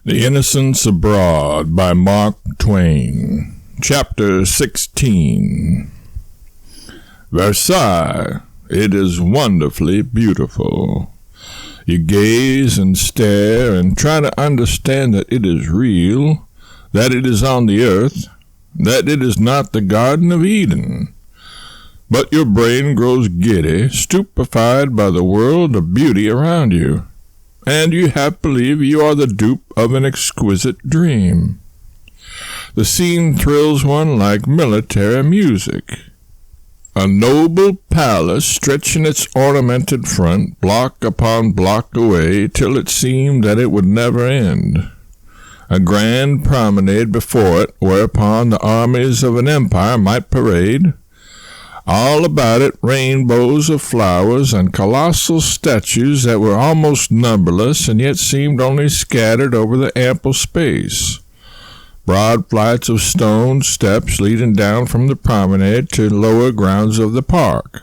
The Innocents Abroad by Mark Twain. Chapter 16. Versailles, it is wonderfully beautiful. You gaze and stare and try to understand that it is real, that it is on the earth, that it is not the Garden of Eden. But your brain grows giddy, stupefied by the world of beauty around you, and you half believe you are the dupe of an exquisite dream. The scene thrills one like military music. A noble palace stretching its ornamented front block upon block away till it seemed that it would never end. A grand promenade before it whereupon the armies of an empire might parade. All about it rainbows of flowers and colossal statues that were almost numberless and yet seemed only scattered over the ample space. Broad flights of stone steps leading down from the promenade to lower grounds of the park.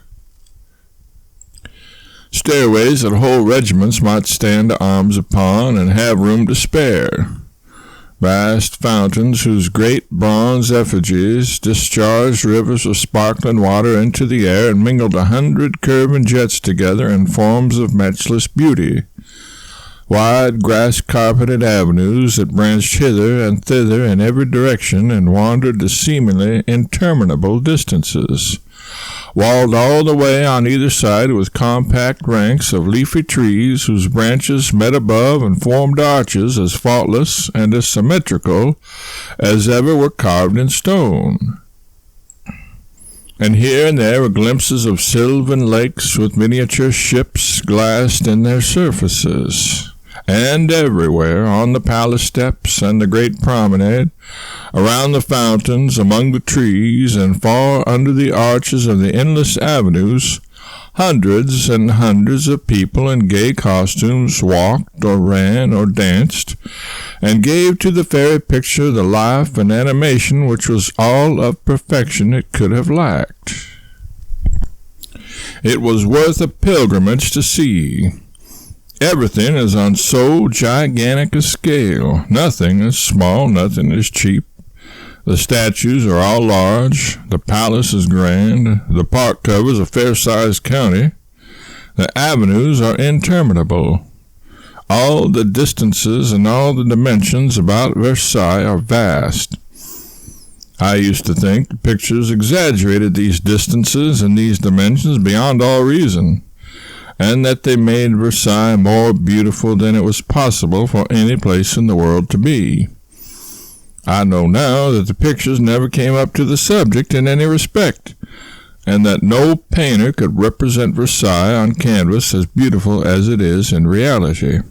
Stairways that whole regiments might stand to arms upon and have room to spare. Vast fountains whose great bronze effigies discharged rivers of sparkling water into the air and mingled 100 curving jets together in forms of matchless beauty. Wide grass-carpeted avenues that branched hither and thither in every direction and wandered to seemingly interminable distances. Walled all the way on either side with compact ranks of leafy trees whose branches met above and formed arches as faultless and as symmetrical as ever were carved in stone. And here and there were glimpses of sylvan lakes with miniature ships glassed in their surfaces. And everywhere, on the palace steps and the great promenade, around the fountains, among the trees, and far under the arches of the endless avenues, hundreds and hundreds of people in gay costumes walked or ran or danced, and gave to the fairy picture the life and animation which was all of perfection it could have lacked. It was worth a pilgrimage to see. Everything is on so gigantic a scale. Nothing is small, nothing is cheap. The statues are all large, the palace is grand, the park covers a fair-sized county, the avenues are interminable. All the distances and all the dimensions about Versailles are vast. I used to think the pictures exaggerated these distances and these dimensions beyond all reason, and that they made Versailles more beautiful than it was possible for any place in the world to be. I know now that the pictures never came up to the subject in any respect, and that no painter could represent Versailles on canvas as beautiful as it is in reality.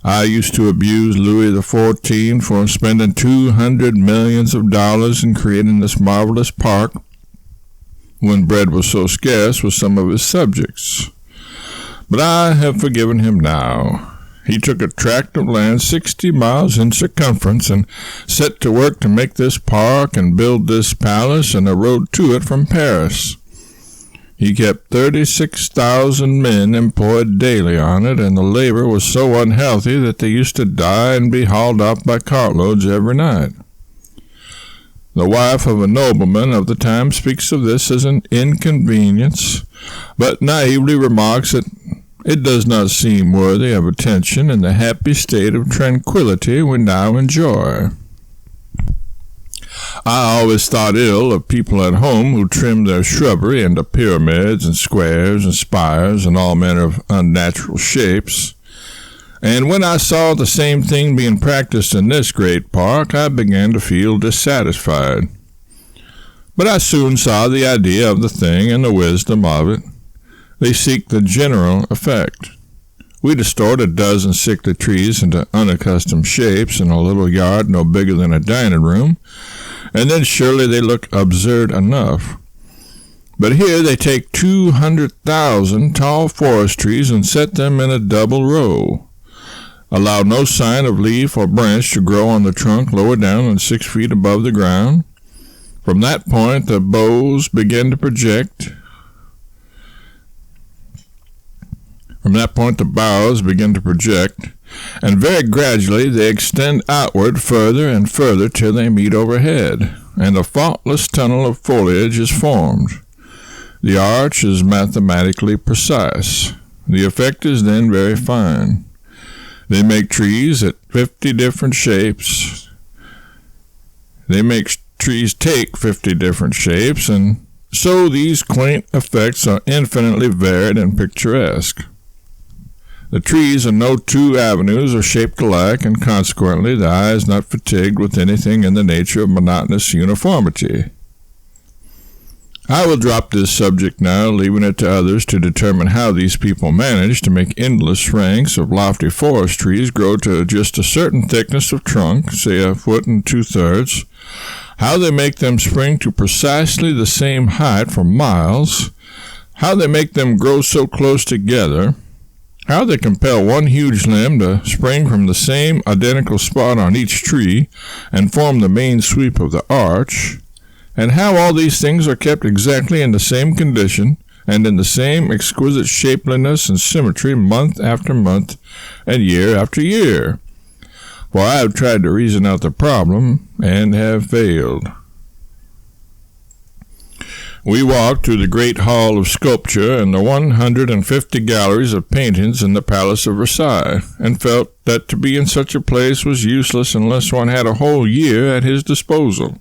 I used to abuse Louis XIV for spending $200 millions in creating this marvelous park when bread was so scarce with some of his subjects. But I have forgiven him now. He took a tract of land 60 miles in circumference and set to work to make this park and build this palace and a road to it from Paris. He kept 36,000 men employed daily on it, and the labor was so unhealthy that they used to die and be hauled off by cartloads every night. The wife of a nobleman of the time speaks of this as an inconvenience, but naively remarks that it does not seem worthy of attention in the happy state of tranquillity we now enjoy. I always thought ill of people at home who trimmed their shrubbery into pyramids and squares and spires and all manner of unnatural shapes. And when I saw the same thing being practiced in this great park, I began to feel dissatisfied. But I soon saw the idea of the thing and the wisdom of it. They seek the general effect. We distort a dozen sickly trees into unaccustomed shapes in a little yard no bigger than a dining room, and then surely they look absurd enough. But here they take 200,000 tall forest trees and set them in a double row. Allow no sign of leaf or branch to grow on the trunk lower down than 6 feet above the ground. From that point the boughs begin to project. From that point the boughs begin to project, and very gradually they extend outward further and further till they meet overhead, and a faultless tunnel of foliage is formed. The arch is mathematically precise. The effect is then very fine. They make trees at 50 different shapes. They make trees take 50 different shapes, and so these quaint effects are infinitely varied and picturesque. The trees in no two avenues are shaped alike, and consequently the eye is not fatigued with anything in the nature of monotonous uniformity. I will drop this subject now, leaving it to others to determine how these people manage to make endless ranks of lofty forest trees grow to just a certain thickness of trunk, say 1 2/3, how they make them spring to precisely the same height for miles, how they make them grow so close together, how they compel one huge limb to spring from the same identical spot on each tree and form the main sweep of the arch, and how all these things are kept exactly in the same condition and in the same exquisite shapeliness and symmetry month after month and year after year. For I have tried to reason out the problem and have failed. We walked through the great hall of sculpture and the 150 galleries of paintings in the Palace of Versailles, and felt that to be in such a place was useless unless one had a whole year at his disposal.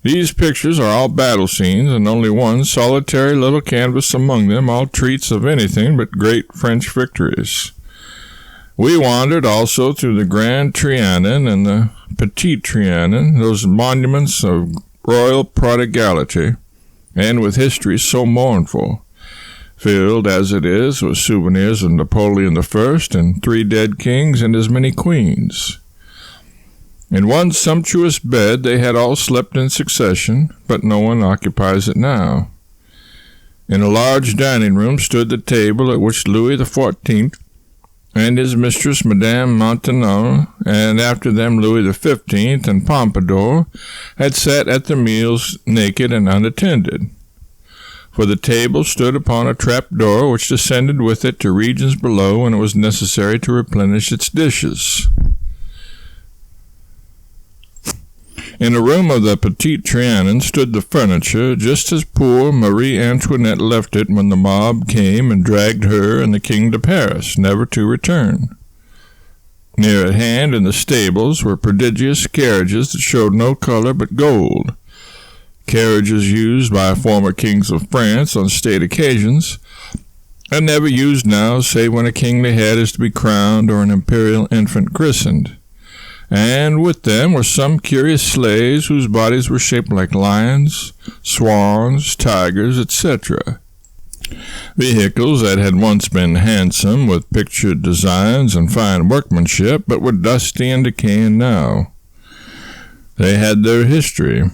These pictures are all battle scenes, and only one solitary little canvas among them all treats of anything but great French victories. We wandered also through the Grand Trianon and the Petit Trianon, those monuments of royal prodigality, and with history so mournful, filled as it is with souvenirs of Napoleon I and 3 dead kings and as many queens. In one sumptuous bed they had all slept in succession, but no one occupies it now. In a large dining room stood the table at which Louis XIV and his mistress Madame Maintenon, and after them Louis XV and Pompadour, had sat at their meals naked and unattended. For the table stood upon a trap-door which descended with it to regions below when it was necessary to replenish its dishes. In a room of the Petit Trianon stood the furniture, just as poor Marie Antoinette left it when the mob came and dragged her and the king to Paris, never to return. Near at hand in the stables were prodigious carriages that showed no color but gold, carriages used by former kings of France on state occasions, and never used now save when a kingly head is to be crowned or an imperial infant christened. And with them were some curious sleighs whose bodies were shaped like lions, swans, tigers, etc. Vehicles that had once been handsome with pictured designs and fine workmanship, but were dusty and decaying now. They had their history.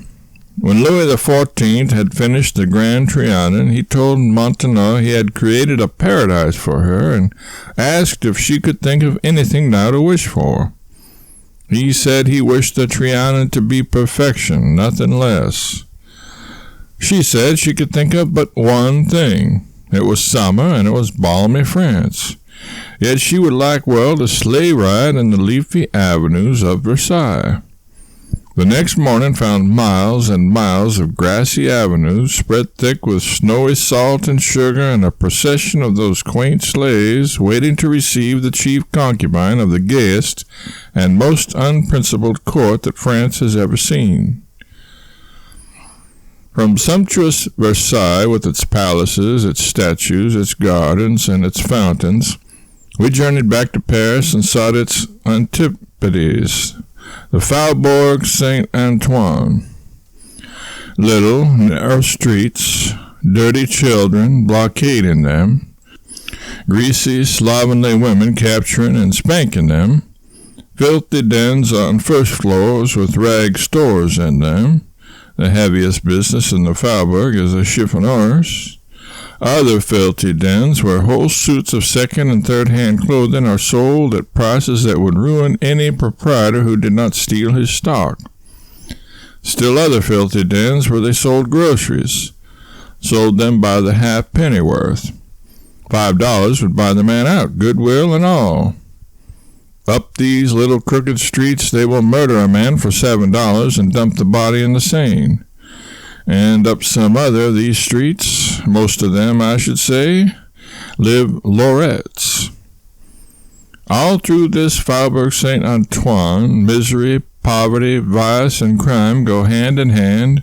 When Louis XIV had finished the Grand Trianon, he told Maintenon he had created a paradise for her and asked if she could think of anything now to wish for. He said he wished the Trianon to be perfection, nothing less. She said she could think of but one thing. It was summer, and it was balmy France. Yet she would like well to sleigh ride in the leafy avenues of Versailles. The next morning found miles and miles of grassy avenues spread thick with snowy salt and sugar, and a procession of those quaint sleighs waiting to receive the chief concubine of the gayest and most unprincipled court that France has ever seen. From sumptuous Versailles, with its palaces, its statues, its gardens, and its fountains, we journeyed back to Paris and sought its antipodes, the Faubourg Saint-Antoine. Little, narrow streets, dirty children blockading them, greasy, slovenly women capturing and spanking them, filthy dens on first floors with rag stores in them. The heaviest business in the Faubourg is the chiffoniers. Other filthy dens where whole suits of second and third-hand clothing are sold at prices that would ruin any proprietor who did not steal his stock. Still other filthy dens where they sold groceries, sold them by the half-pennyworth. $5 would buy the man out, goodwill and all. Up these little crooked streets they will murder a man for $7 and dump the body in the Seine. And up some other of these streets, most of them I should say, live lorettes. All through this Faubourg Saint-Antoine, misery, poverty, vice, and crime go hand in hand,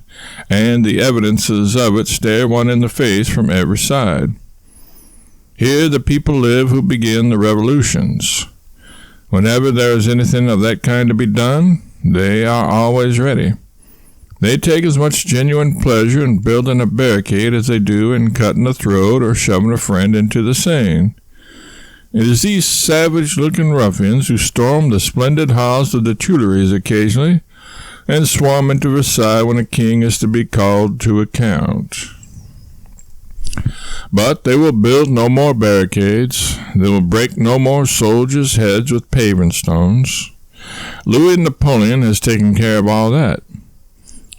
and the evidences of it stare one in the face from every side. Here the people live who begin the revolutions. Whenever there is anything of that kind to be done, they are always ready. They take as much genuine pleasure in building a barricade as they do in cutting a throat or shoving a friend into the Seine. It is these savage-looking ruffians who storm the splendid halls of the Tuileries occasionally and swarm into Versailles when a king is to be called to account. But they will build no more barricades. They will break no more soldiers' heads with paving stones. Louis Napoleon has taken care of all that.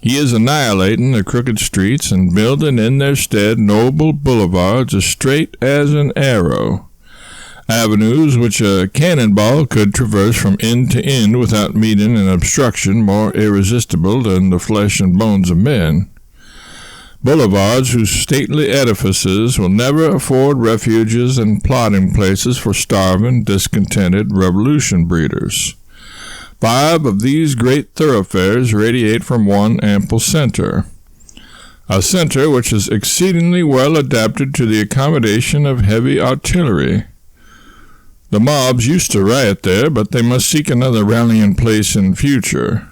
He is annihilating the crooked streets and building in their stead noble boulevards as straight as an arrow, avenues which a cannonball could traverse from end to end without meeting an obstruction more irresistible than the flesh and bones of men. Boulevards whose stately edifices will never afford refuges and plotting places for starving, discontented revolution breeders. 5 of these great thoroughfares radiate from one ample center, a center which is exceedingly well adapted to the accommodation of heavy artillery. The mobs used to riot there, but they must seek another rallying place in future.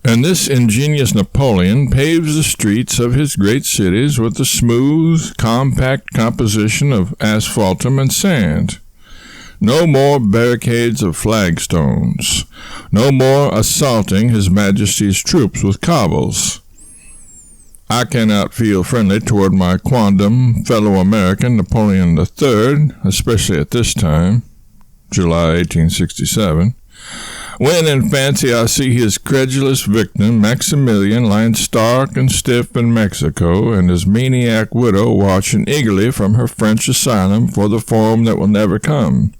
And this ingenious Napoleon paves the streets of his great cities with a smooth, compact composition of asphaltum and sand. No more barricades of flagstones. No more assaulting His Majesty's troops with cobbles. I cannot feel friendly toward my quondam fellow American Napoleon III, especially at this time, July 1867, when in fancy I see his credulous victim Maximilian lying stark and stiff in Mexico, and his maniac widow watching eagerly from her French asylum for the foam that will never come.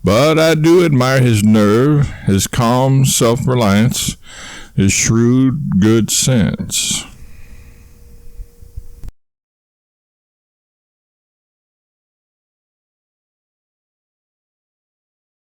But I do admire his nerve, his calm self-reliance, his shrewd good sense.